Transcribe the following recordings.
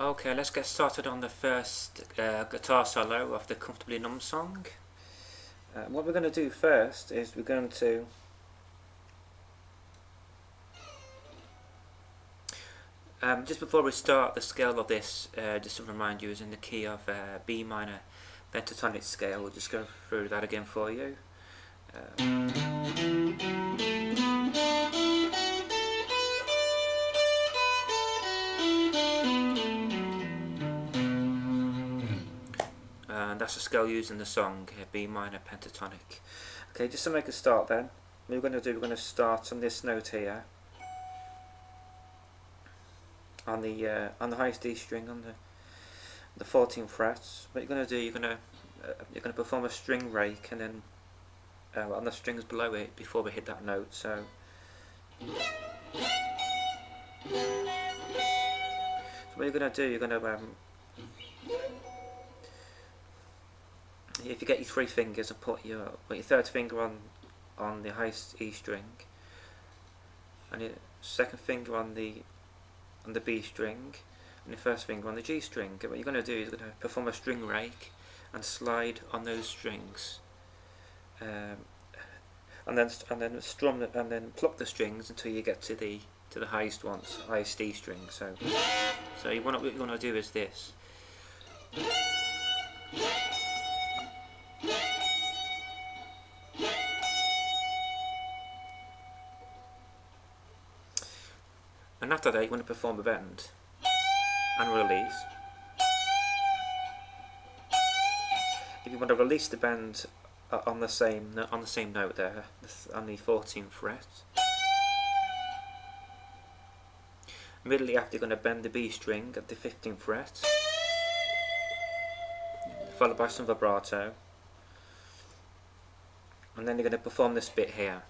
Okay, let's get started on the first guitar solo of the Comfortably Numb song. What we're going to do first is we're going to just before we start, the scale of this, just to remind you, is in the key of B minor pentatonic scale. We'll just go through that again for you. And that's the scale used in the song, B minor pentatonic. Okay, just to make a start then, we're going to start on this note here, on the highest D string on the 14th fret. What you're going to do, you're going to perform a string rake, and then on the strings below it before we hit that note. So what you're going to do, you're going to if you get your three fingers and put your third finger on the highest E string, and your second finger on the B string, and your first finger on the G string. What you're going to do is you're going to perform a string rake and slide on those strings, and then strum and then pluck the strings until you get to the highest ones, highest E string. So what you want to do is this. And after that, you want to perform a bend and release. If you want to release the bend on the same note there, on the 14th fret, immediately after you're going to bend the B string at the 15th fret, followed by some vibrato, and then you're going to perform this bit here.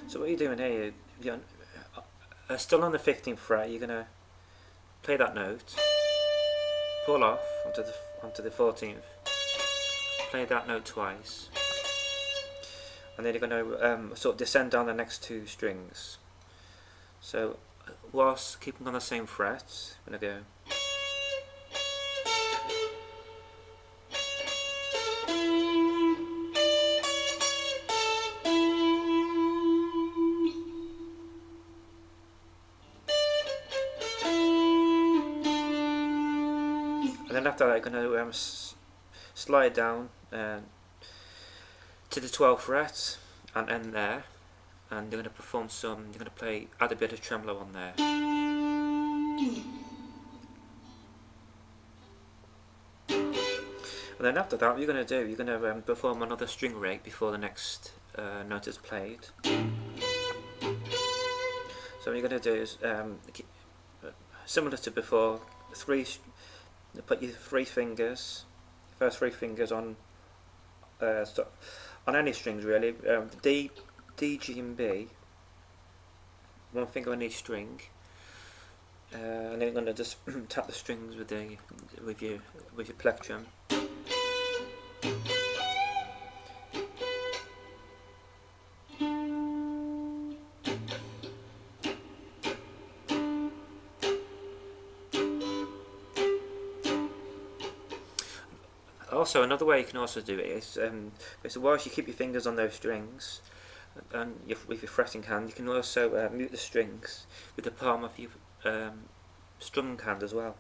So what you're doing here, you're still on the 15th fret, you're going to play that note, pull off onto the 14th, play that note twice, and then you're going to sort of descend down the next two strings. So whilst keeping on the same fret, I'm going to go. And then after that, you're going to slide down to the 12th fret and end there, and you're going to perform you're going to add a bit of tremolo on there. And then after that, what you're going to do, you're going to perform another string rake before the next note is played. So what you're going to do is, similar to before, put your first three fingers on any strings really, D, G and B, one finger on each string, and then you're going to just tap the strings with your plectrum. Also, another way you can also do it is, whilst you keep your fingers on those strings and with your fretting hand, you can also mute the strings with the palm of your strumming hand as well,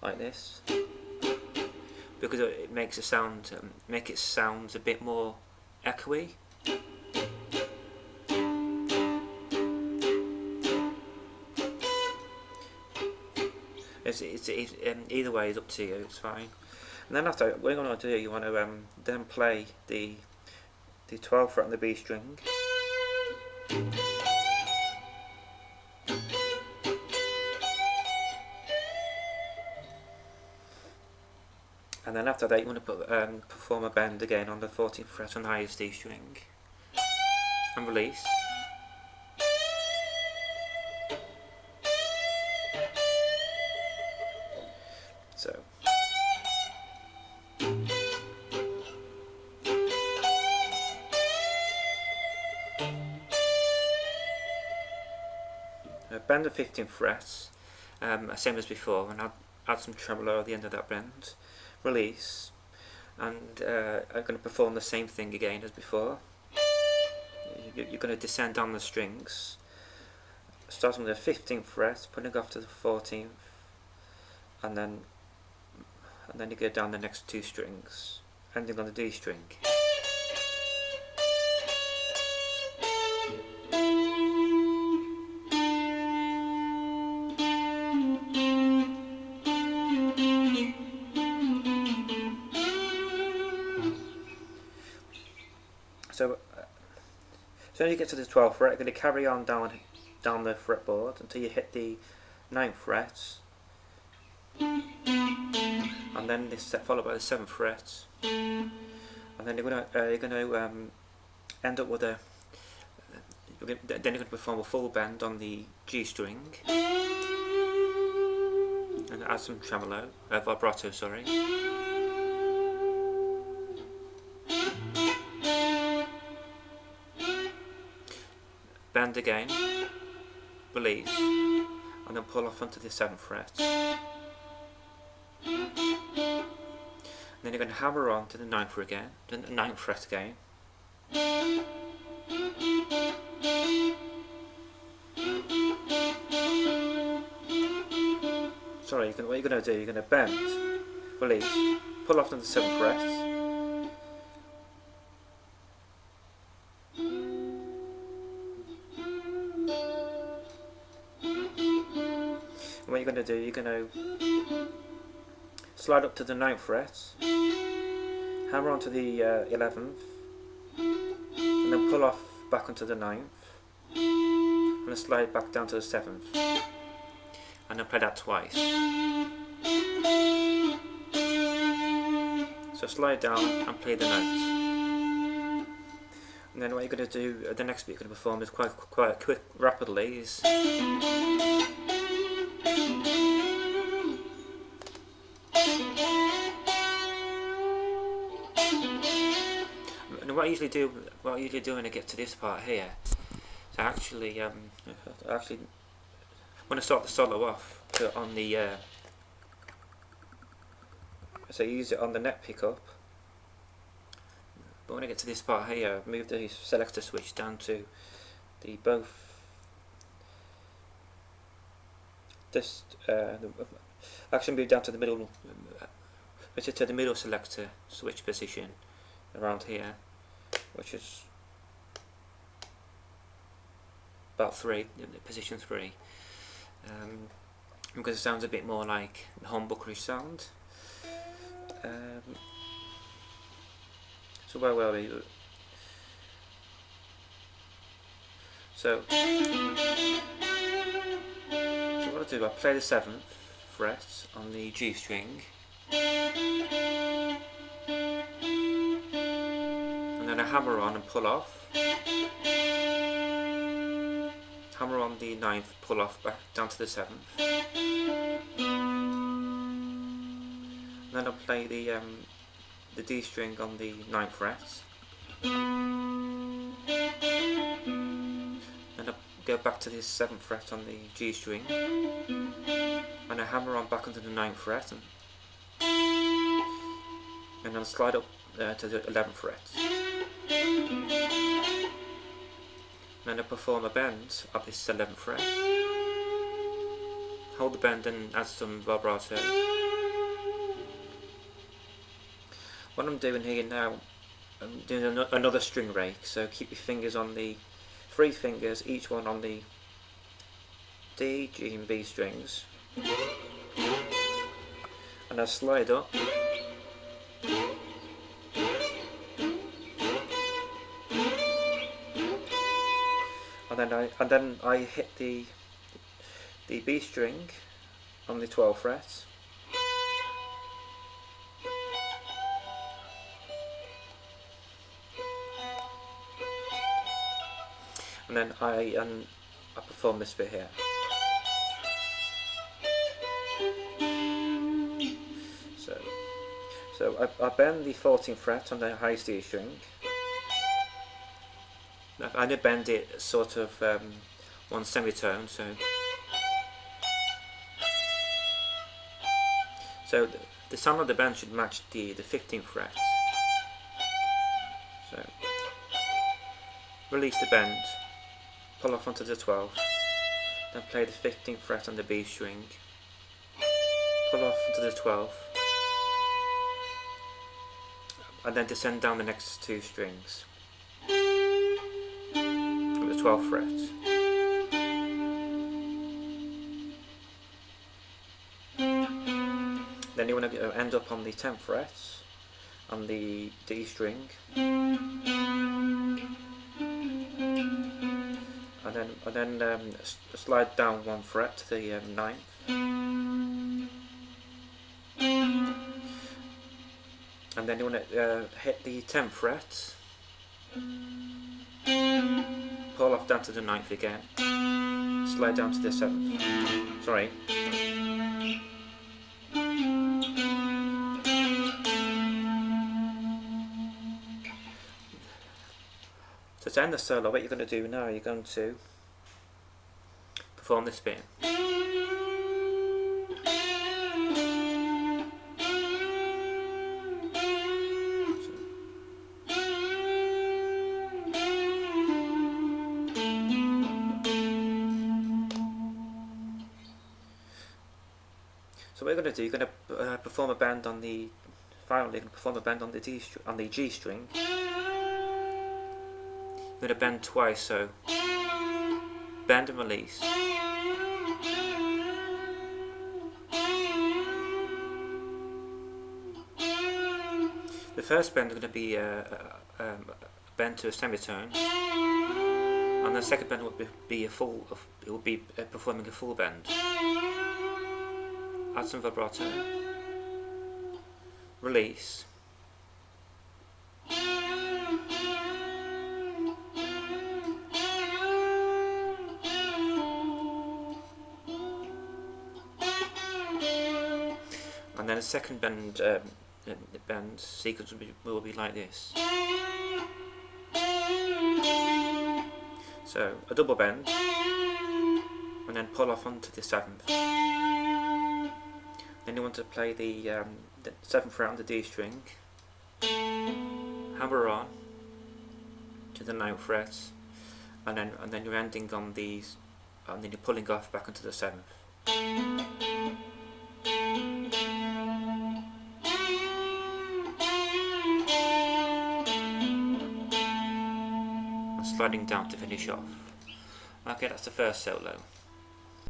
like this, because it makes it sound a bit more echoey. Either way is up to you. It's fine. And then after, what you want to do, you want to then play the 12th fret on the B string, and then after that you want to perform a bend again on the 14th fret on the highest D string, and release. So. bend the 15th fret, same as before, and add some tremolo at the end of that bend, release, and I'm going to perform the same thing again as before. You're going to descend down the strings, starting with the 15th fret, putting off to the 14th, and then you go down the next 2 strings, ending on the D string. So when you get to the 12th fret, you're going to carry on down the fretboard until you hit the 9th fret, and then this followed by the 7th fret, and then you're going to end up with then you're going to perform a full bend on the G string, and add some tremolo, vibrato, sorry. Bend again, release, and then pull off onto the 7th fret. And then you're going to hammer on to the 9th fret again. Sorry, what you're going to do, you're going to bend, release, pull off to the 7th fret. And what you're going to do, you're going to slide up to the 9th fret, hammer onto the 11th, and then pull off back onto the 9th, and then slide back down to the 7th, and then play that twice. So slide down and play the notes. And then what you're going to do, the next bit you're going to perform is quite quick, rapidly, is what I usually do when I get to this part here, so actually when I start the solo off, put it on the so I use it on the net pickup, but when I get to this part here, move the selector switch down to the actually move down to the middle, to the middle selector switch position around here, which is about 3, position 3, because it sounds a bit more like the humbuckerish sound. So where were we? So what I do, I play the 7th fret on the G string, and then I hammer on and pull off, hammer on the 9th, pull off back down to the 7th, and then I play the D string on the 9th fret, and I go back to the 7th fret on the G string, and I hammer on back onto the 9th fret, and then I slide up to the 11th fret. And then I perform a bend up this 11th fret, hold the bend and add some vibrato. What I'm doing here now, I'm doing another string rake, so keep your fingers on the 3 fingers, each one on the D, G and B strings, and I slide up, and then I hit the B string on the 12th fret, and then I perform this bit here. So I bend the 14th fret on the high C string. I bend it sort of one semitone, so So the sound of the bend should match the 15th fret. So release the bend, pull off onto the 12th, then play the 15th fret on the B string, pull off onto the 12th, and then descend down the next two strings with the 12th fret. Then you want to end up on the 10th fret on the D string, and then slide down one fret to the 9th, and then you want to hit the 10th fret, pull off down to the 9th again, slide down to the 7th. Sorry. So to end the solo, what you're going to do now, you're going to perform this bit. So what you're going to do, you're going to perform a bend on the, finally you're going to perform a bend on the G string. You're going to bend twice, so bend and release. The first bend is going to be a bend to a semitone, and the second bend will be performing a full bend. Add some vibrato. Release. And then a second bend sequence will be like this. So a double bend, and then pull off onto the 7th. Then you want to play the 7th fret on the D string, hammer on to the 9th fret, and then you're ending on these, and then you're pulling off back onto the 7th. Sliding down to finish off. Okay, that's the first solo.